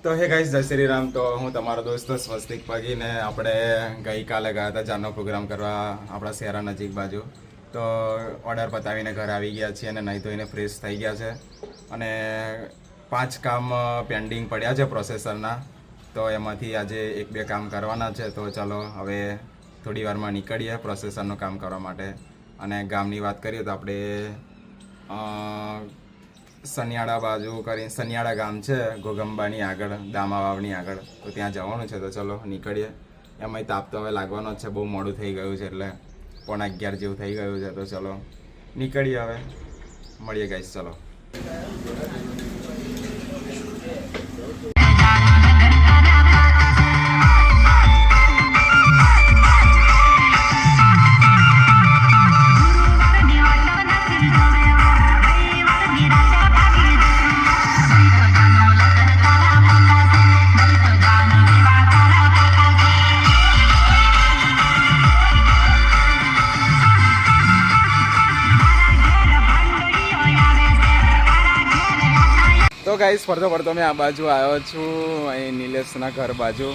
તો હે ગાઈસ, જય શ્રી રામ. તો હું તમારો દોસ્ત સ્વસ્તિક પગીને આપણે ગઈકાલે ગયા હતા જાનનો પ્રોગ્રામ કરવા આપણા શહેરા નજીક બાજુ. તો ઓર્ડર પતાવીને ઘર આવી ગયા છીએ અને નહીં ધોઈને ફ્રેશ થઈ ગયા છે અને 5 કામ પેન્ડિંગ પડ્યા છે પ્રોસેસરના. તો એમાંથી આજે 1-2 કામ કરવાના છે. તો ચાલો હવે થોડી વારમાં નીકળીએ પ્રોસેસરનું કામ કરવા માટે. અને ગામની વાત કરીએ તો આપણે સનિયાળા બાજુ કરીને સનિયાળા ગામ છે ગોગંબાની આગળ, દામા વાવની આગળ. તો ત્યાં જવાનું છે. તો ચલો નીકળીએ. એમાંય તાપ તો હવે લાગવાનો જ છે, બહુ મોડું થઈ ગયું છે, એટલે 11:15 જેવું થઈ ગયું છે. તો ચલો નીકળીએ, હવે મળીએ ગાઈસ. ચલો. તો ગાઈસ, ફરતો મેં આ બાજુ આવ્યો છું, અહીં નિલેશના ઘર બાજુ.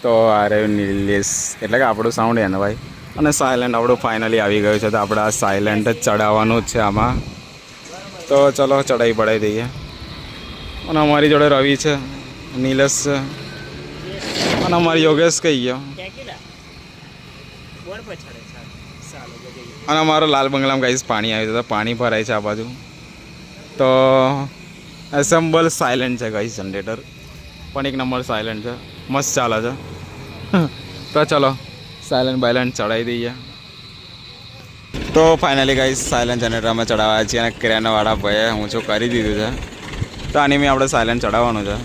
તો આ રહ્યું નિલેશ, એટલે કે આપણું સાઉન્ડ એને ભાઈ. અને સાયલેન્ટ આપણું ફાઇનલી આવી ગયું છે. તો આપણે આ સાયલેન્ટ જ ચડાવવાનું જ છે આમાં. તો ચલો ચડાવી દઈએ. અને અમારી જોડે રવિ છે, નિલેશ છે, અને અમારી યોગેશ કહી ગયો, અને અમારો લાલ બંગલામાં ગાઈસ પાણી આવ્યું છે. તો પાણી ભરાય છે આ બાજુ. તો એસેમ્બલ સાયલેન્ટ છે ગાઈસ, જનરેટર પણ 1 નંબર સાયલેન્ટ છે, મસ્ત ચાલે છે. તો ચલો સાયલેન્ટ બાયલેન્ટ ચડાવી દઈએ. તો ફાઇનલી ગાઈસ સાયલેન્ટ જનરેટર અમે ચડાવ્યા છીએ અને ક્રેનવાળા ભાઈએ ઊંચું કરી દીધું છે. તો આની મેં આપણે સાયલેન્ટ ચડાવવાનું છે.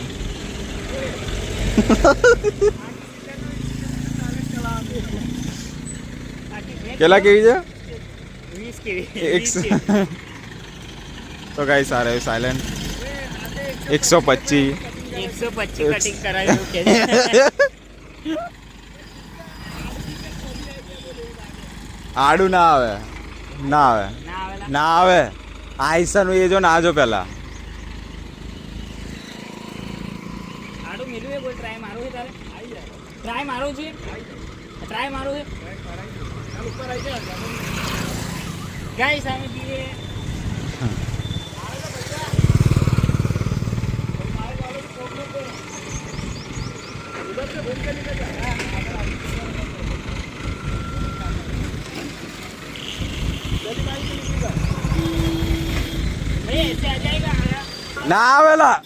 કેટલા કેવી છે? 20 કેવી. તો ગાઈસ આ રહ્યું સાયલેન્ટ 125 કટિંગ કરાવ્યું કે આડું ના આવે આઈસન એ જો ના જો પેલા આડું મેલું એ બોલ ટ્રાય મારું છે તારે ટ્રાય મારું છે ઉપર આવી જાય ગાઈસ અમે દીએ ના આવેલા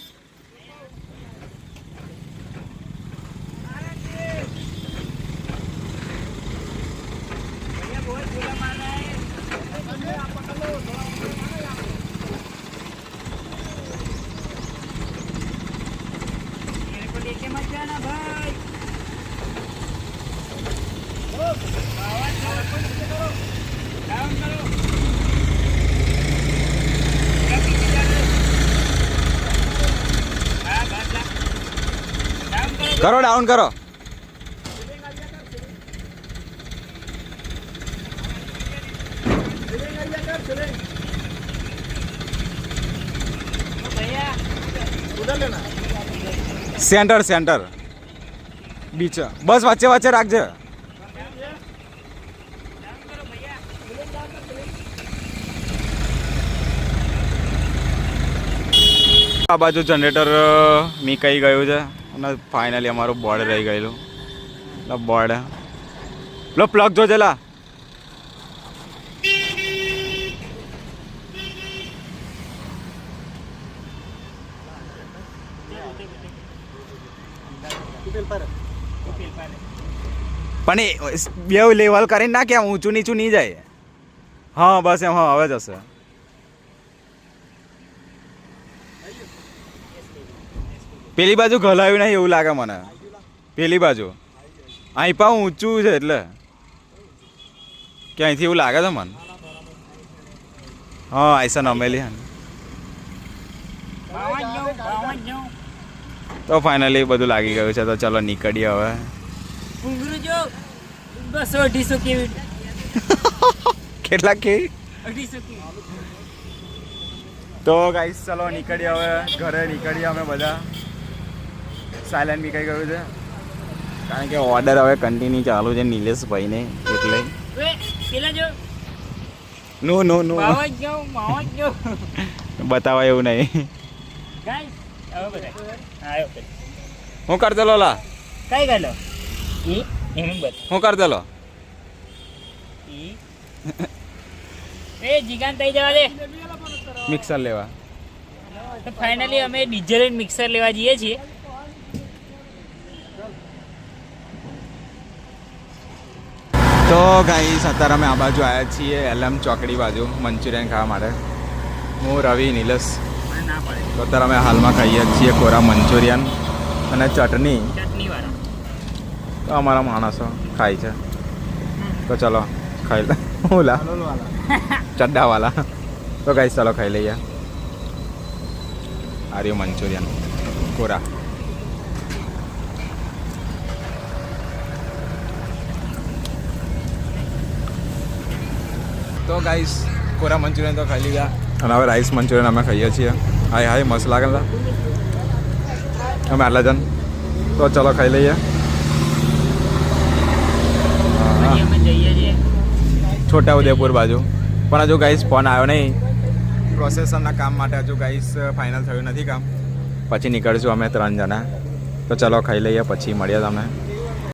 કરો, ડાઉન કરો. સેન્ટર બીચ બસ વચ્ચે રાખજે. આ બાજુ જનરેટર મીકાઈ ગયું છે અને ફાઇનલી અમારું બોર્ડ રહી ગયેલું. બોર્ડ પ્લગ જોજેલા. પણ બે લેવલ કરીને ના, કેમ ઊંચું નીચું નહીં જાય. હા બસ એમ. હા હવે જશે. પેલી બાજુ ઘલાયું નહીં એવું લાગે મને. પેલી બાજુ અહીં પણ ઊંચું છે એટલે કે અહીંથી એવું લાગે છે મને. હા આઈસન અમેલી. તો ફાઇનલી બધું લાગી ગયું છે. તો ચલો નીકળીએ હવે. કેટલા કેવી? તો ગાઈસ ચલો નીકળીએ હવે ઘરે. નીકળીએ અમે બધા. સાયલેન્ટ બી કઈ ગયું છે કારણ કે ઓર્ડર હવે કન્ટિન્યુ ચાલુ છે નિલેશભાઈને એટલે પેલા જો નો નો નો માવા ગયો બતાવાય એવું નહીં ગાઈસ હવે બતાય આયો પેલો હું કરતો લોલા કઈ ગયેલો એમ બત હું કરતો લો એ જીગાન થઈ જવા દે મિક્સર લેવા તો ફાઇનલી અમે ડીઝલ એન્ડ મિક્સર લેવા જઈએ છીએ તો ગાઈસ અત્યારે અમે આ બાજુ આવ્યા છીએ એલએમ ચોકડી બાજુ મંચુરિયન ખાવા માટે હું રવિ નિલેશ ના પડે તો અત્યારે અમે હાલમાં ખાઈએ છીએ કોરા મંચુરિયન અને ચટણી ચટણી વાળા તો અમારા માણસો ખાય છે તો ચલો ખાઈ લે ઓલા ચડ્ડાવાલા તો ગાઈસ ચાલો ખાઈ લઈએ આર્યું મંચુરિયન કોરા તો ગાઈસ કોરા મંચુરિયન તો ખાઈ લીધા અને હવે રાઈસ મંચુરિયન અમે ખાઈએ છીએ હાય હાય મસ્ત લાગેલા અમે આટલા જણ તો ચલો ખાઈ લઈએ પછી અમે જઈએ છીએ છોટા ઉદેપુર બાજુ પણ હજુ ગાઈસ ફોન આવ્યો નહીં પ્રોસેસરના કામ માટે હજુ ગાઈસ ફાઇનલ થયું નથી કામ પછી નીકળશું અમે 3 જણા તો ચલો ખાઈ લઈએ પછી મળીએ તમને